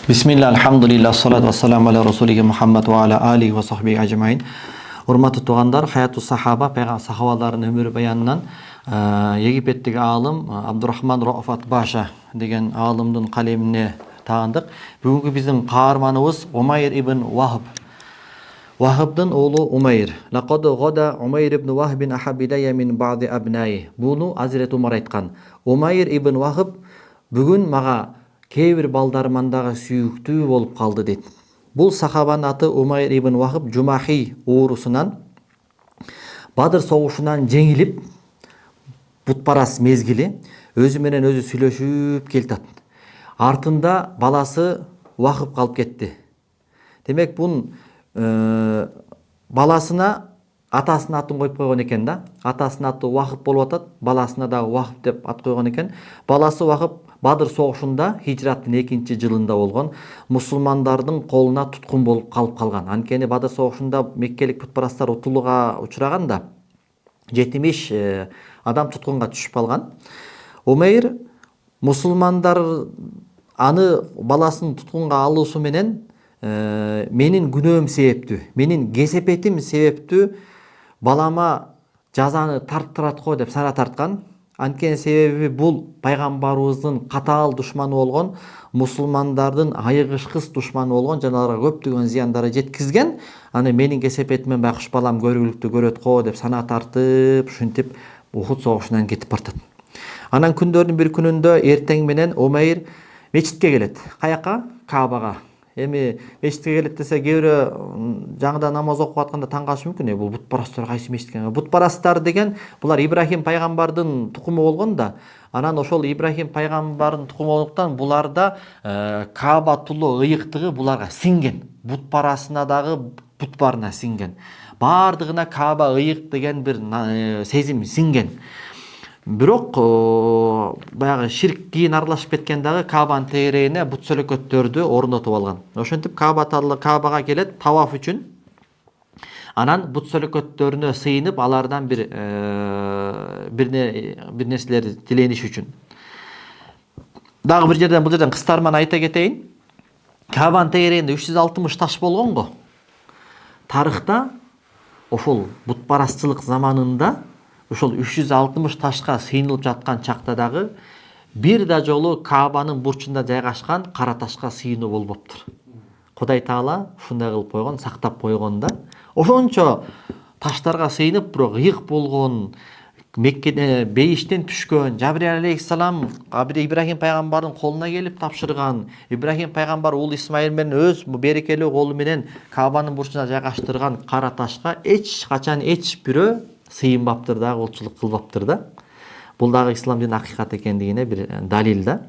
Бисмилля, алхамдулилля, салату вассаламу аля расулиhi Мухаммад ва аля алихи ва сахбихи ажмаин. Урматтуу туугандар, Хаяту сахаба, сахабалардын өмүр баянынан Египеттеги аалым Абдурахман Рафат Баша деген аалымдын калемине таандык. Бүгүнкү биздин каарманыбыз Умайр ибн Вахб. Вахбдын оğlu Умайр. Лакад гада Умайр ибн Вахбин ахаб иляйя мин баъди абнаи. Буну Азирет Умар айткан. Умайр ибн Вахб бүгүн мага кээ бир балдарыман дагы сүйүктүү болуп калды дейт. Бул сахабанын аты Умайр ибн Вахб Жумахи уурусунан Бадыр согушунан жеңилип бутпарас мезгили өзү менен өзү сүйлөшүп келатат. Артында баласы Вахб калып кетти. Демек бун баласына атасынын атын коюп койгон экен да. Атасынын аты Вахб болуп атат, баласына дагы Вахб деп ат койгон экен. Баласы Вахб Бадыр согушунда хижраттын 2-жылында болгон, мусулмандардын колуна туткун болуп калып калган. Анткени Бадыр согушунда меккелик путпарастар утулууга учураганда 70 адам туткунга түшүп калган. Умейр мусулмандар аны баласын туткунга алуусу менен менин күнөөм себептүү, менин кесепетим себептүү балама жазаны тарттырат го деп сара тарткан. Анткени себеби бул пайгамбарыбыздын катаал душманы болгон, мусулмандардын айыгышкыс душманы болгон, жанагыга көптөгөн зыяндары жеткизген. Аны менин кесепетиммен байкуш балам көргүлүктү көрөт го деп сана тартып, ушинтип Ухуд согушунан кетип бартат. Анан күндөрдүн бир күнүндө эртең менен Умайр мечитке келет. Каяка? Каабага. Эми мечитке келет десе, кээ бирөө жаңыда намаз окуп атканда таң калышы мүмкүн. Бул бутпарастар кайсы мечитке? Бутпарастар деген булар Ибрахим пайгамбардын тукуму болгон да. Анан ошол Ибрахим пайгамбардын тукуму болгондуктан буларда Каабатулло ыйыктыгы буларга сиңген. Бутпарасына дагы бутбарына сиңген. Бардыгына Кааба ыйык деген бир сезим сиңген. Бирок баягы ширк кийин аралашып кеткен дагы Каабанын тегерегине бут сөлөкөттөрдү орнотуп алган. Ошентип Каабага келет таваф үчүн. Анан бут сөлөкөттөрүнө сыйынып, алардан бир нерселерди тилениш үчүн. Дагы бул жерден кыстарман айта кетейин. Каабанын тегерегинде 360 таш болгон го. Тарыхта ошол бутпарастчылык заманында ошол 360 ташка сыйынылып жаткан чакта дагы бир да жолу Каабанын бурчунда жайгашкан кара ташка сыйынуу болбоптур. Кудай Таала ушундай кылып койгон, сактап койгон да. Ошончо таштарга сыйынып, бирок ыйык болгон, Меккеде бейиштен түшкөн, Жабрил алейхиссалам Ибрахим пайгамбардын колуна келип тапшырган, Ибрахим пайгамбар уулу Исмаил менен өз берекелүү колу менен Каабанын бурчуна жайгаштырган кара ташка эч качан эч бирөө сыйынбаптыр да, колчулук кылбаптыр да. Бул дагы ислам динин акыйкат экендигине бир далил да.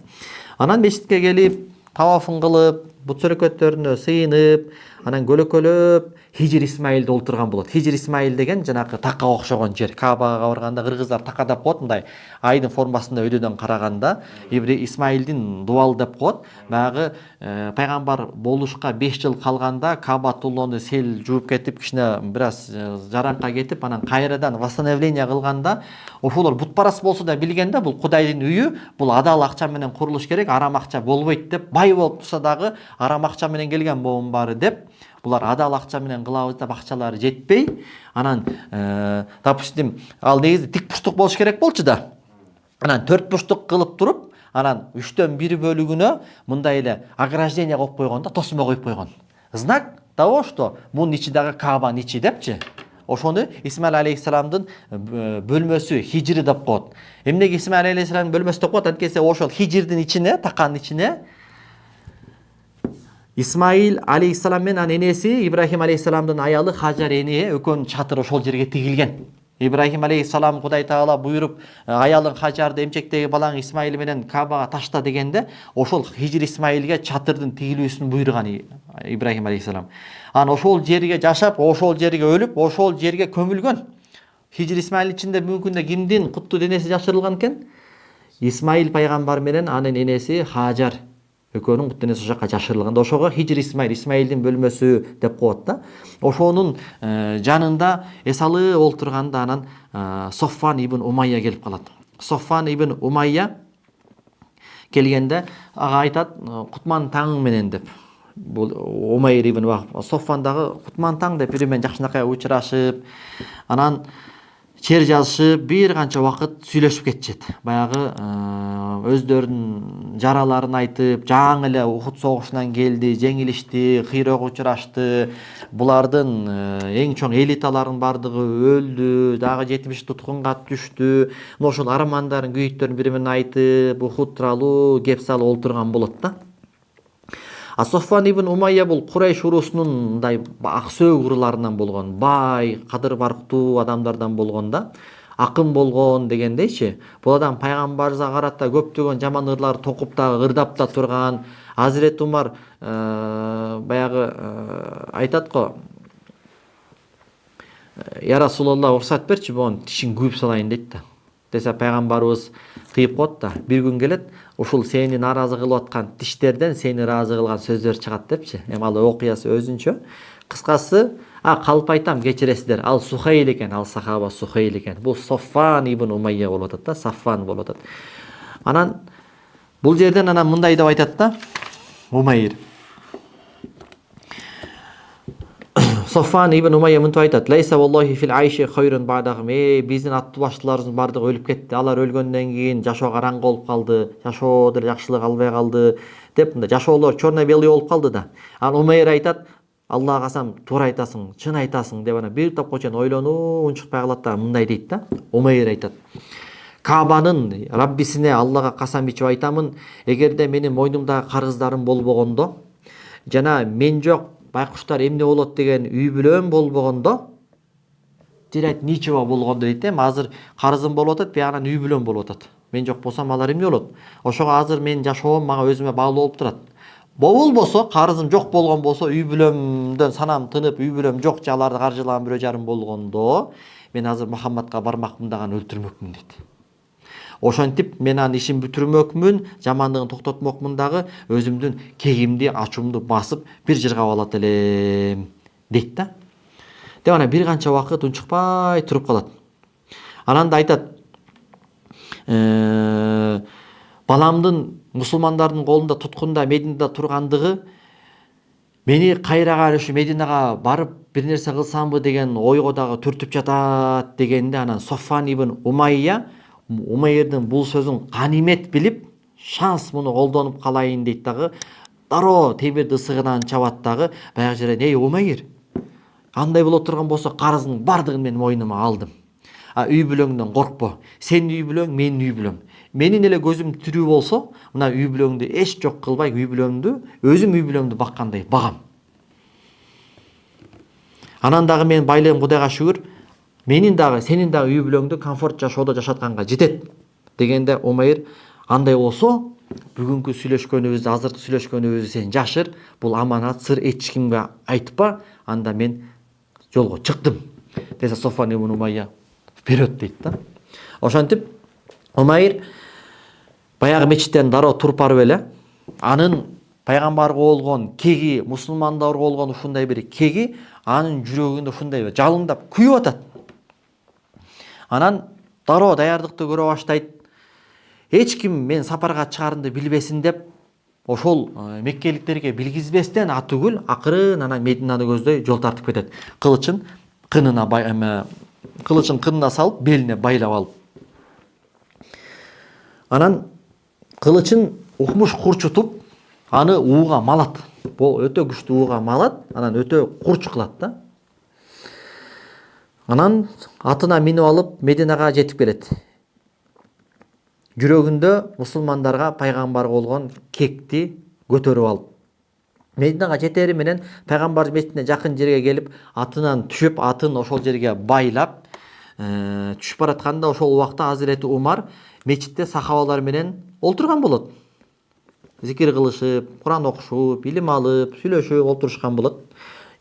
Анан мечитке келип, тавафын кылып, бут сөлөкөттөрүнө сыйынып, анан көлөкөлөп Хижир Исмаилди олтурган болот. Хижир Исмаил деген жанагы такка окшогон жер. Каабага барганда кыргыздар така деп коет, мындай айдын формасында өйдөдөн караганда Исмаилдин дубалы деп коет. Баягы пайгамбар болушка 5 жыл калганда Каабатуллону сел жууп кетип, кичине бир аз жаранка кетип, анан кайрадан восстановление кылганда ошолор бутпарас болсо да билген да, бул Кудайдын үйү, бул адал акча менен курулуш керек, арам акча болбойт деп, бай болуп турса дагы арам акча менен келген болом баары деп, булар адал акча менен кылабыз деп акчалары жетпей, анан допустим, ал негизи тик бурчтук болуш керек болчу да. Анан 4 бурчтук кылып туруп, анан 3төн 1 бөлүгүнө мындай эле ограждение коюп койгон да, тосмо коюп койгон. Знак того, что мунун ичи дагы Каабанын ичи депчи. Ошону Исмаил алейхиссаламдын бөлмөсү, хижири деп коет. Эмнеге Исмаил алейхиссаламдын бөлмөсү деп коет? Анткени ошол хижирдин ичине, таканын ичине Исмаил алейхиссалам менен энеси Ибрахим алейхиссаламдын аялы Хажар эне экөөнүн чатыры ошол жерге тигилген. Ибрахим алейхиссалам Кудай Таала буйруп аялың Хажарды эмчектеги балаң Исмаил менен Каабага ташта дегенде, ошол Хижир Исмаилге чатырдын тигилүүсүн буйруган Ибрахим алейхиссалам. Анан ошол жерге жашап, ошол жерге өлүп, ошол жерге көмүлгөн. Хижир Исмаилдин ичинде бүгүнкү күндө кимдин куттуу денеси жашырылган экен? Исмаил пайгамбар менен анын энеси Хажар экөөнүн кут денеси ошол жака жашырылган. Ошого Хижр Исмаилдин бөлмөсү деп коет да. Ошонун жанында эсалы олтурганда анан Софван ибн Умайя келип калат. Софван ибн Умайя келгенде ага айтат, кутман таң менен деп. Бул Умайр ибн Вахб Софван дагы кутман таң деп бири менен жакшынакай учурашып, анан чер жазышып, бир канча убакыт сүйлөшүп кетишет. Баягы өздөрүнүн жараларын айтып, жаңы эле Ухуд согушунан келди, жеңилишти, кыйроого учурашты. Булардын эң чоң элиталарынын бардыгы өлдү, дагы 70 туткунга түштү. Ошол армандарын, күйүктөрүн бири менен айтып, Ухуд тууралуу кеп салып олтурган болот да. Софван ибн Умайя бул Курайш урусунун мындай аксөөк урууларынан болгон, бай, кадыр барктуу адамдардан болгон да, акын болгон дегендейчи. Бул адам пайгамбарыбызга карата көптөгөн жаман ырлар токуп да, ырдап да турган. Азирет Умар баягы айтат го, Я Расулалла, уруксат берчи, могун тишин күйүп салайын дейт да. Десе пайгамбарыбыз кыйып коет да. Бир күн келет, ушул сени нааразы кылып аткан тиштерден сени ыраазы кылган сөздөр чыгат депчи. Эми ал окуясы өзүнчө. Кыскасы, калп айтам, кечиресиздер. Ал Сухайл экен, ал сахаба Сухайл экен. Бул Софван ибн Умайя болуп атат да, Сафван болуп атат. Анан бул жерден анан мындай деп айтат да, Умайр. Софван ибн Умайя мынтип айтат: "Лайса валлахи фил айши хайрун ба'дахум." Биздин аттуу баштыларыбыздын бардыгы өлүп кетти. Алар өлгөндөн кийин жашоо караңгы болуп калды. Жашоо деле жакшылык албай калды деп мындай жашоолор черно-белый болуп калды да. Анан Умайр айтат: "Аллага касам, туура айтасың, чын айтасың" деп анан бир топко чейин ойлонуп унчукпай калат да, мындай дейт да. Умайр айтат: "Кабанын Раббисине Аллага касам ичип айтамын, эгерде менин мойнумдагы карыздарым болбогондо, жана мен жок байкуштар эмне болот деген үй бүлөм болбогондо", директ ничего болгондо дейт. Азыр карызым болуп атат, биягынан үй бүлөм болуп атат. Мен жок болсом алар эмне болот? Ошого азыр менин жашоом мага өзүмө баалуу болуп турат. Болбосо, карызым жок болгон болсо, үй бүлөмдөн санам тынып, үй бүлөм жок, же аларды каржылаган бирөө жарым болгондо, мен азыр Мухаммадка бармакмын да аны өлтүрмөкмүн дейт. Ошентип мен анын ишин бүтүрмөкмүн, жамандыгын токтотмокмун дагы, өзүмдүн кегимди, ачуумду басып бир жыргап алат элем дейт да. Деп анан бир канча убакыт унчукпай туруп калат. Анан да айтат: "Баламдын мусулмандардын колунда туткунда Мединада тургандыгы мени кайраган ушу Мединага барып бир нерсе кылсамбы деген ойго дагы түртүп жатат" дегенде, анан Софван ибн Умайя Умайрдын бул сөзүн канимет билип, шанс муну колдонуп калайын дейт дагы, дароо темирди ысыгынан чабат дагы, баягы жерден: "Эй Умайр, андай боло турган болсо карыздын бардыгын мен мойнума алдым. Үй бүлөңдөн коркпо. Сенин үй бүлөң менин үй бүлөм. Менин эле көзүм тирүү болсо, мына үй бүлөңдү эч жок кылбай, үй бүлөмдү өзүм үй бүлөмдү баккандай багам. Анан дагы мен байлыгым Кудайга шүгүр, менин дагы сенин дагы үй бүлөңдү комфорт жашоодо жашатканга жетет" дегенде Умайр: "Андай болсо, бүгүнкү сүйлөшкөнүбүздү, азыркы сүйлөшкөнүбүздү сен жашыр, бул аманат, сыр, эч кимге айтпа, анда мен жолго чыктым" десе, Софван ибн Умайя вперед дейт да. Ошентип Умайр баягы мечиттен дароо туруп барып эле, анын пайгамбарга болгон кеги, мусулмандарга болгон ушундай бир кеги анын жүрөгүндө ушундай жалындап күйүп атат. Анан дароо даярдыкты көрө баштайт. Эч ким мен сапарга чыгарымды билбесин деп, ошол меккеликтерге билгизбестен атүгүл акырын анан Мединаны көздөй жол тартып кетет. Кылычын кынына салып, белине байлап алып. Анан кылычын укмуш курчутуп, аны ууга малат. Бул өтө күчтүү ууга малат, анан өтө курч кылат да. Анан атына минип алып Мединага жетип келет. Жүрөгүндө мусулмандарга, пайгамбарга болгон кекти көтөрүп алып. Мединага жетери менен пайгамбар меситине жакын жерге келип, атынан түшүп, атын ошол жерге байлап, түшүп баратканда ошол убакта Азирети Умар мечитте сахабалар менен олтурган болот. Зикир кылышып, Куран окушуп, илим алып, сүйлөшүп олтурушкан болот.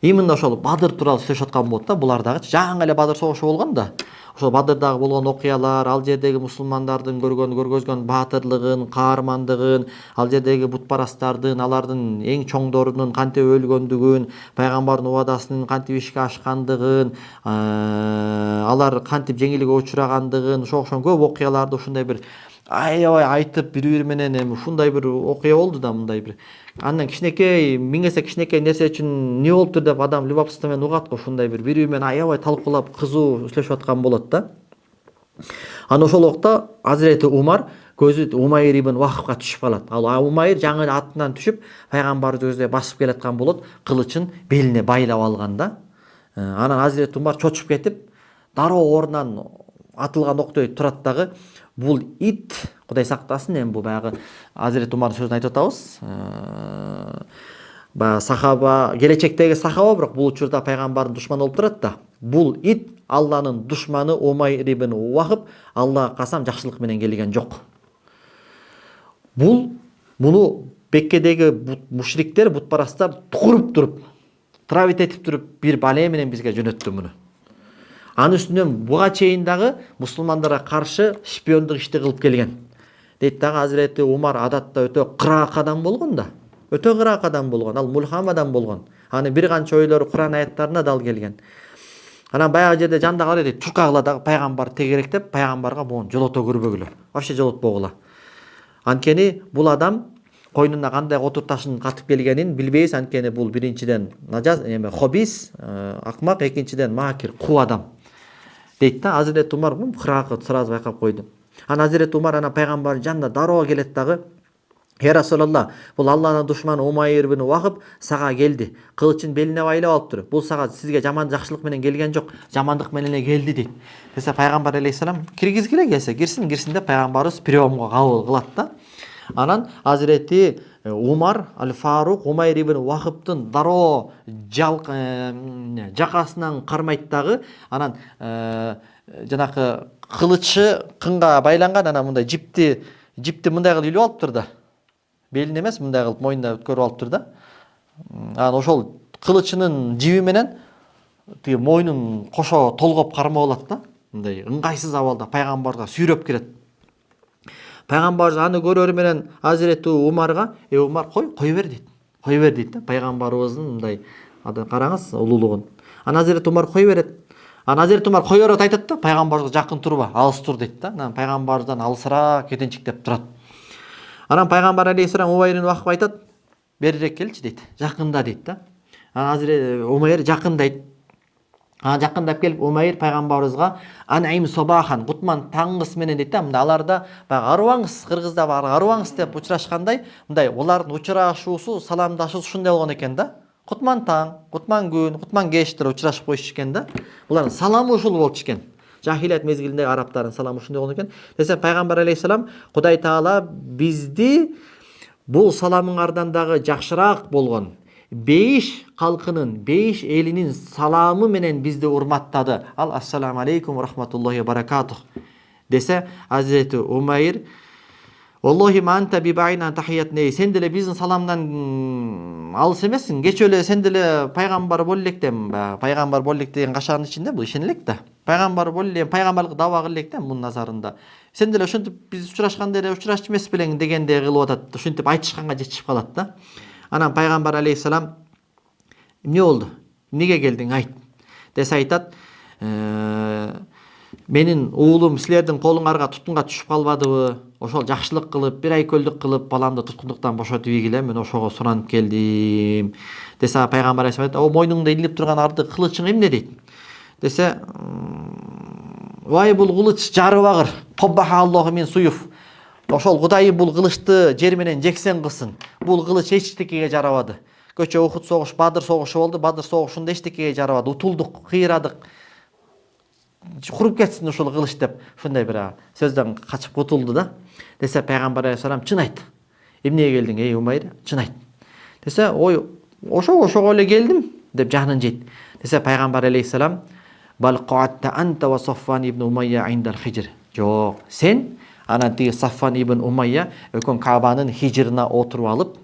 именно ошол Бадыр тууралуу сүйлөшүп аткан болот да. Булар дагы жаңы эле Бадыр согушу болгон да. Ошол Бадырдагы болгон окуялар, ал жердеги мусулмандардын көргөзгөн баатырлыгын, каармандыгын, ал жердеги бутпарастардын, алардын эң чоңдорунун кантип өлгөндүгүн, пайгамбардын убадасынын кантип ишке ашкандыгын, алар кантип жеңилге учурагандыгын, ошон көп окуяларды ушундай бир аябай айтып бири менен эми ушундай бир окуя болду да, мындай бир. Андан кичинекей, миңесе кичинекей нерсе үчүн эмне болуптур деп адам любопытство менен угат го, ушундай бири менен аябай талкуулап, кызуу сүйлөшүп аткан болот да. Ана ошол убакта Азирети Умар көзү Умайр ибн Вахыбга түшүп калат. Ал Умайр жаңы атынан түшүп, пайгамбарды өзүнө басып келаткан болот, кылычын белине байлап алган да. Анан Азирети Умар чочуп кетип, дароо ордунан атылган октой турат дагы. Бул ит, Кудай сактасын, эми бул баягы Азирети Умардын сөзүн айтып атабыз. Баягы сахаба, келечектеги сахаба, бирок бул учурда пайгамбардын душманы болуп турат да. Бул ит Алланын душманы Умайр ибн Вахыб Аллага касам жакшылык менен келген жок. Муну Беккедеги мушриктер, бутпарастар туруп туруп, травит этип туруп бир бале менен бизге жөнөттү муну. Анын үстүнөн буга чейин дагы мусулмандарга каршы шпиондук ишти кылып келген. Дейт дагы Азирети Умар адатта өтө кыраак адам болгон да. Өтө кыраак адам болгон, ал мулхам адам болгон. Аны бир канча ойлору Куран аяттарына дал келген. Анан баягы жерде жандагылар дейт, чуркагыла дагы пайгамбар тегерек деп, пайгамбарга буну жолото көрбөгүлө. Вообще жолотпогула. Анткени бул адам койнуна кандай отур ташын катып келгенин билбейбиз. Анткени бул биринчиден нажас, хобис, акмак, экинчиден макир, куу адам. Дейт да, Азирети Умар кыраакы сразу байкап койду. Анан Азирети Умар ана пайгамбардын жанына дароо келет дагы. Я Расулалла, бул Алланын душманы Умайр ибн Вахыб сага келди. Кылычын белине байлап алыптыр. Бул сага сизге жаман жакшылык менен келген жок, жамандык менен эле келди дейт. Десе пайгамбар алейхисалам киргизгиле келсе кирсин деп пайгамбарыбыз приемго кабыл кылат да. Анан Азирети Умар аль-Фарук Умайр ибн Вахыбтын дароо жакасынан кармайт дагы. Анан жанакы кылычы кынга байланган, анан мындай жипти мындай кылып илип алыптыр да. Белин эмес, мындай кылып мойнуна өткөрүп алыптыр да. Анан ошол кылычынын жиби менен тиги мойнун кошо толгоп кармап алат да. Мындай ыңгайсыз абалда пайгамбарга сүйрөп кирет. Пайгамбар аны көрөрү менен Азирети Умарга, Умар кой бер дейт да. Пайгамбарыбыздын мындай караңыз улуулугун. Анан Азирети Умар кой берет. Анан Азирети Умар кой берип айтат да, пайгамбарга жакын турба, алыс тур дейт да. Анан пайгамбардан алысыраак кетинчиктеп турат. Анан пайгамбар алейхисалам Умайр ибн Вахыб айтат, берирээк келчи дейт, жакында дейт да. Анан Азирети Умайр жакындайт. Анан жакындап келип Умайр пайгамбарыбызга анайм собахан, кутман таңгыс менен дейт да. Мында аларда баягы арубаңыз, кыргызда бар арубаңыз деп учурашкандай, мындай олардын учурашуусу, саламдашуусу ушундай болгон экен да. Кутман таң, кутман күн, кутман кеч деп учурашып коюшчу экен да. Булардын саламы ушул болчу экен. Жахилият мезгилинде арабтардын саламы ушундай болгон экен. Десе пайгамбар алейхисалам Кудай Таала бизди бул саламыңардан дагы жакшыраак болгон бейиш калкынын, бейиш элинин саламы менен бизди урматтады. Ал ассаламу алейкум рахматуллахи ва баракатух. Десе Азирети Умайр, Аллахи ма анта бибайна тахиятни, сен деле биздин саламдан алыс эмессиң. Кечээ эле сен деле пайгамбар боло элек дем, пайгамбар боло элек деген кашаанын ичинде бул ишене элек да. Пайгамбар боло элек, пайгамбарлык даба кыла элек да мунун назарында. Сен деле ошентип биз учурашканда эле учурашчу эмес белең дегендей кылып атат. Ошентип айтышканга жетишип калат да. Анан пайгамбар алейхисалам эмне болду? Эмнеге келдиң айт? Десе айтат, менин уулум силердин колуңарга туткунга түшүп калбадыбы? Ошол жакшылык кылып, бир айкөлдүк кылып, баламды туткундуктан бошотуп ийгиле, мен ошого суранып келдим. Десе пайгамбар алейхисалам айтат, о мойнуңда илинип турган арды кылычың эмне дейт? Десе, вай бул кылыч жары багыр. Коббаха Аллаху мин суюф. Ошол Кудайым бул кылычты жер менен жексен кылсын. Бул кылыч эчтекеге жарабады. Көчө Ухуд согуш, Бадыр согушу болду. Бадыр согушунда эчтекеге жарабады. Утулдук, кыйрадык. Куруп кетсин ушул кылыч деп, ушундай бир сөздөн качып кутулду да. Десе пайгамбар алейхисалам чын айт. Эмнеге келдиң, Умайр? Чын айт. Десе, ой, ошого эле келдим деп жанын жейт. Десе пайгамбар алейхисалам, бал qatta anta wa Saffan ibn Umayya inda al-Hijr. Жок, сен анан тиги Саффан ибн Умайя өкөн Кабанын хижирина отуруп алып,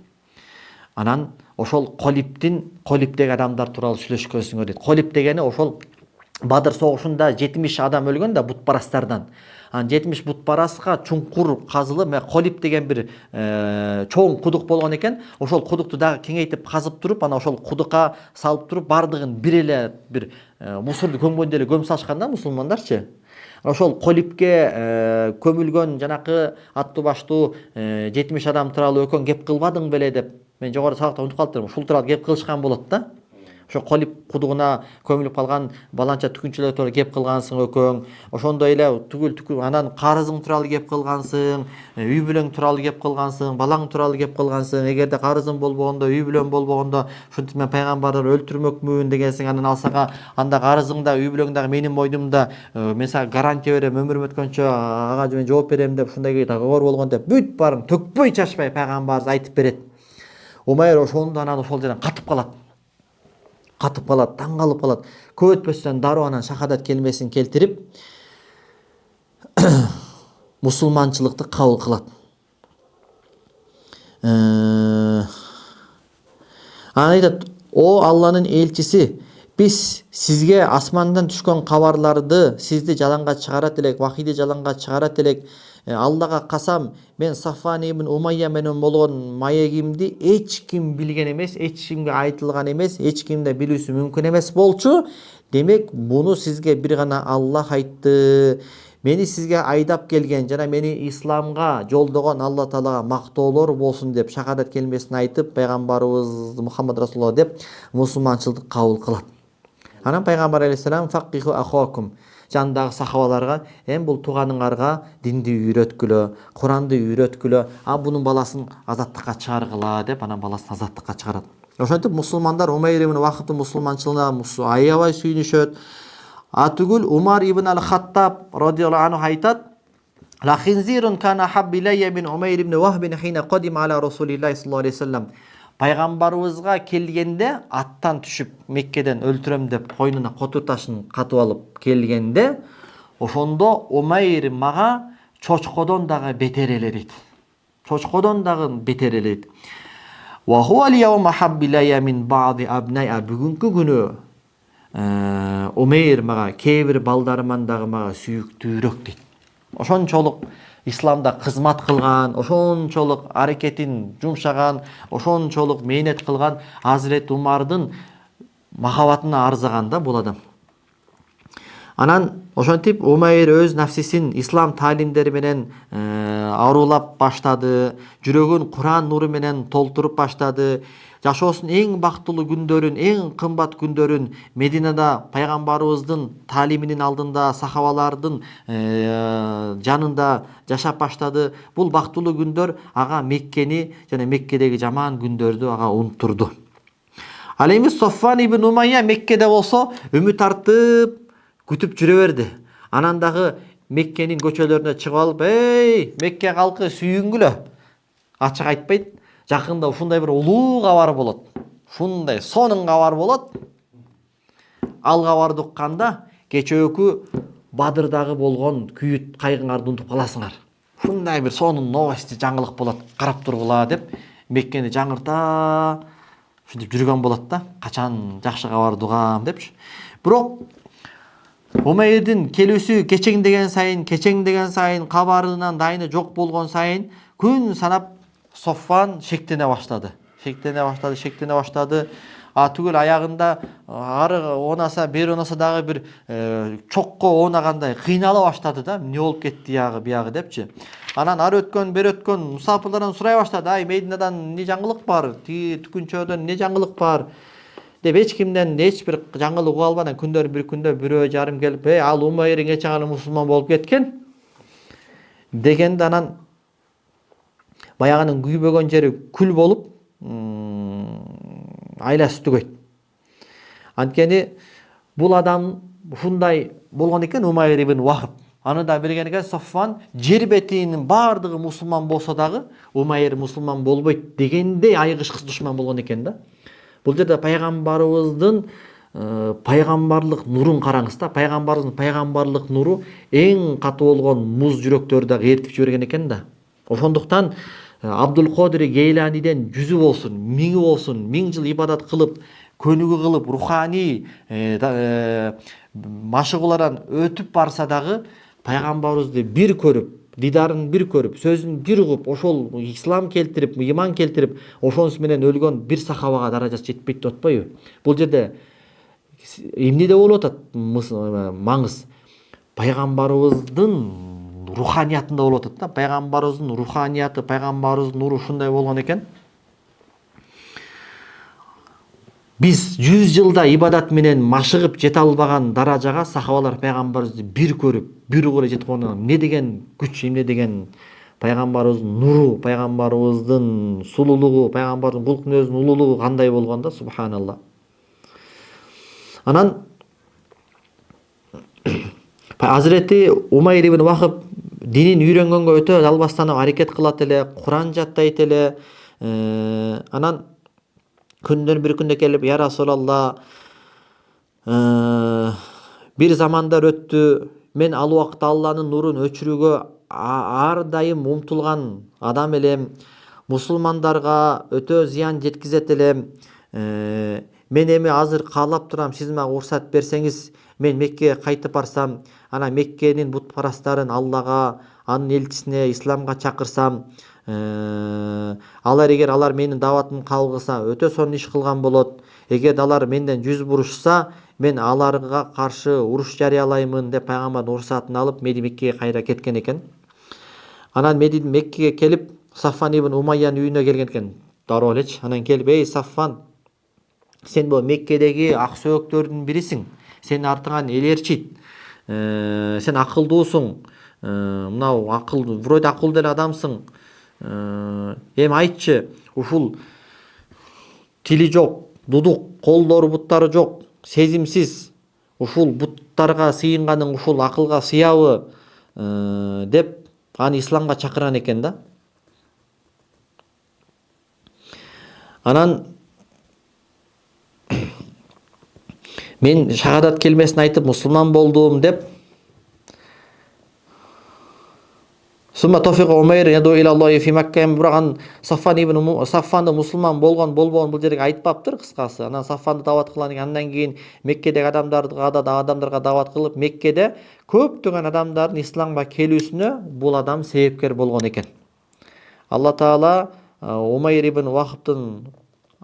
анан ошол колиптеги адамдар тууралуу сүйлөшкөнсүңөр дейт. Колип дегени ошол Бадыр согушунда 70 адам өлгөн да бутпарастардан. Анан 70 бутпараска чуңкур казылып, колип деген бир чоң кудук болгон экен. Ошол кудукту дагы кеңейтип казып туруп, анан ошол кудукка салып туруп, бардыгын бир эле бир мусорду көмгөндө эле көмүп салышкан да мусулмандарчы. Ошол колипке көмүлгөн жанакы аттуу баштуу 70 адам тууралуу өкөң кеп кылбадың беле деп, мен жогору сабакта унутуп калыптырмын. Ушул тууралуу кеп кылышкан болот да. Ошо колип кудугуна көмүлүп калган баланча түкүнчүлөр тууралуу кеп кылгансың өкөң. Ошондой эле түгүл анан карызың тууралуу кеп кылгансың, үй бүлөң тууралуу кеп кылгансың, балаң тууралуу кеп кылгансың. Эгерде карызың болбогондо, үй бүлөң болбогондо, ушинтип мен пайгамбарды өлтүрмөкмүн дегенсиң. Анан ал сага анда карызың да, үй бүлөң дагы менин мойнумда, мен сага гарантия берем, өмүрүм өткөнчө ага мен жооп берем деп, ушундай договор болгон деп бүт баарын төкпөй чачпай пайгамбарыбыз айтып берет. Умайр ошондо анан ошол жерден катып калат, таң калып калат. Көп өтпөстөн дароо анан шахадат келмесин келтирип, мусулманчылыкты кабыл кылат. Анан айтат: "О Алланын элчиси, биз сизге асмандан түшкөн кабарларды, сизди жаланга чыгарат элек, вахийди жаланга чыгарат элек. Аллага касам, мен Сафван ибн Умайя менен болгон маегимди эч ким билген эмес, эч кимге айтылган эмес, эч кимде билүүсү мүмкүн эмес болчу. Демек, муну сизге бир гана Аллах айтты. Мени сизге айдап келген жана мени исламга жолдогон Алла Таалага мактоолор болсун" деп шахадат келмесин айтып, пайгамбарыбыз Мухаммад Расулуллах деп мусулманчылыкты кабыл кылат. Анан пайгамбар алейхиссалам: "Факиху ахакум", жандагы сахабаларга: бул тууганыңарга динди үйрөткүлө, Куранды үйрөткүлө, бунун баласын азаттыкка чыгаргыла деп, анан баласын азаттыкка чыгарат. Ошентип мусулмандар Умайр ибн Вахибтин мусулманчылыгына аябай сүйүнүшөт. Түгүл Умар ибн ал-Хаттаб радиаллаху анху айтат: "Ла хинзирун кана хабб илайя мин Умайр ибн Вахбин хина кадима ала Расулиллахи саллаллаху алейхи вассалам". Пайгамбарыбызга келгенде, аттан түшүп Меккеден өлтүрөм деп койнуна котур ташын катып алып келгенде, ошондо Умайр мага чочкодон дагы бетер эле дейт. Чочкодон дагы бетер эле дейт. "Ва хуа ал-яума хабб илайя мин ба'ди абнайа", бүгүнкү күнү Умейр мага кээ бир балдарыман дагы мага сүйүктүүрөк дейт. Ошончолук исламда кызмат кылган, ошончолук аракетин жумшаган, ошончолук мээнет кылган Азирет Умардын махабатына арзаган да бул адам. Анан ошентип Умайр өз нафсисин ислам таалимдери менен арулап баштады, жүрөгүн Куран нуру менен толтуруп баштады. Жашоосунун эң бактылуу күндөрүн, эң кымбат күндөрүн Мединада пайгамбарыбыздын таалиминин алдында, сахабалардын жанында жашап баштады. Бул бактылуу күндөр ага Меккени жана Меккедеги жаман күндөрдү ага унуттурду. Ал эми Сафван ибн Умайя Меккеде болсо үмүт артып күтүп жүрө берди. Анан дагы Меккенин көчөлөрүнө чыгып алып: "Эй, Мекке калкы, сүйүнгүлө". Ачык айтпайт. Жакында ушундай бир улуу кабар болот. Ушундай сонун кабар болот. Ал кабарды укканда кечөөкү Бадырдагы болгон күйүт кайгыңарды унутуп каласыңар. Ушундай бир сонун новости, жаңылык болот. Карап тургула деп Меккени жаңырта ушинтип жүргөн болот да. Качан жакшы кабарды угам депчи. Бирок Умайрдин келүүсү кечеңдеген сайын, кабарынан дайыны жок болгон сайын күн санап Софван шектене баштады. Түгүл аягында ары онаса, бери онаса дагы бир чокко оонагандай кыйнала баштады да. Эмне болуп кетти биягы депчи. Анан ары өткөн, бери өткөн мусафирлерден сурай баштады: "Ай, Мединадан эмне жаңылык бар? Тиги түкүнчөдөн эмне жаңылык бар?" деп эч кимден эч бир жаңылык уга албадан бир күндө бирөө жарым келип: "Ал Умайр кечээ мусулман болуп кеткен" дегенде, анан баягынын күйбөгөн жери күл болуп айласы түгөйт. Анткени бул адам ушундай болгон экен, Умайр ибн Вахб. Аны да билген экен Сафван, жер бетинин баардыгы мусулман болсо дагы Умайр мусулман болбойт дегендей айгыш душман болгон экен да. Бул жерде пайгамбарыбыздын пайгамбарлык нурун караңыз да. Пайгамбарыбыздын пайгамбарлык нуру эң катуу болгон муз жүрөктөрдү дагы эритип жиберген экен да. Ошондуктан Абдул Кодир Гейланиден 100 болсун, 1000 болсун, 1000 жыл ибадат кылып, көнүгүү кылып, руханий машыгуулардан өтүп барса дагы пайгамбарыбызды бир көрүп, дидарын бир көрүп, сөзүн бир угуп, ошол ислам келтирип, иман келтирип, ошонусу менен өлгөн бир сахабага даражасы жетпейт деп атпайбы? Бул жерде эмнеде болуп атат маңыз? Пайгамбарыбыздын руханиятында болуп атат да. Пайгамбарыбыздын руханияты, пайгамбарыбыздын нуру ушундай болгон экен. Биз 100 жылда ибадат менен машыгып жете албаган даражага сахабалар пайгамбарыбызды бир көрүп, бир угуп эле жетип калган. Эмне деген күч, эмне деген пайгамбарыбыздын нуру, пайгамбарыбыздын сулуулугу, пайгамбардын кул күнөөзүнүн улуулугу кандай болгон да, субханалла. Анан Азирети Умайр ибн Вахаб динин үйрөнгөнгө өтө албастан аракет кылат эле, Куран жаттайт эле. Анан күндөн бир күндө келип, я Расулалла, бир замандар өттү, мен ал убакта Алланын нурун өчүрүүгө ар дайым умтулган адам элем, мусулмандарга өтө зыян жеткизет элем. Мен эми азыр каалап турам, сиз мага уруксат берсеңиз, мен Меккеге кайтып барсам, ана Меккенин бутпарастарын Аллага, анын элчисине, исламга чакырсам, алар эгер алар менин даватымды кабыл кылса, өтө сонун иш кылган болот. Эгер алар менден жүз бурушса, мен аларга каршы уруш жарыялаймын деп пайгамбардын уруксатын алып, Меккеге кайра кеткен экен. Анан Меккеге келип, Саффан ибн Умайянын үйүнө келген экен, дароо элечи. Анан келип, эй Саффан, сен бул Меккедеги ак сөөктөрдүн бирисиң, сенин артыңан эл ээрчийт, сен акылдуусуң, мынау вроде акылдуу эле адамсың. Эми айтчы, ушул тили жок, дудук, колдору, буттары жок, сезимсиз, ушул буттарга сыйынганың ушул акылга сыябы, деп аны исламга чакырган экен да. Анан мен шахадат келмесин айтып мусулман болдум деп, Сумма тофиqa Умайр яду ила Аллахи фи Макка, бирок Саффанды мусулман болгон болбогон бул жерге айтпаптыр кыскасы. Анан Саффанды дават кылган экен. Андан кийин Меккедеги адамдарга дават кылып, Меккеде көптөгөн адамдардын исламга келүүсүнө бул адам себепкер болгон экен. Алла Таала Умайр ибн Вахабтын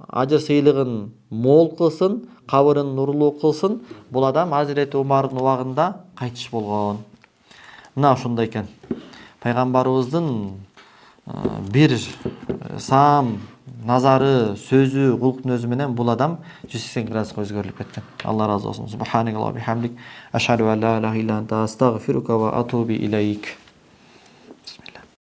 ажыр сыйлыгын мол кылсын, кабырын нурлуу кылсын. Бул адам Азирети Умардын убагында кайтыш болгон. Мына ушундай экен. Пайгамбарыбыздын бир саам, назары, сөзү, кул күнөөзү менен бул адам 180 градуска өзгөрүлүп кеткен. Алла разы болсун. Субханакаллаху бихамдик, ашхаду ан ла илаха илля анта, астагфирука ва атуби илейк.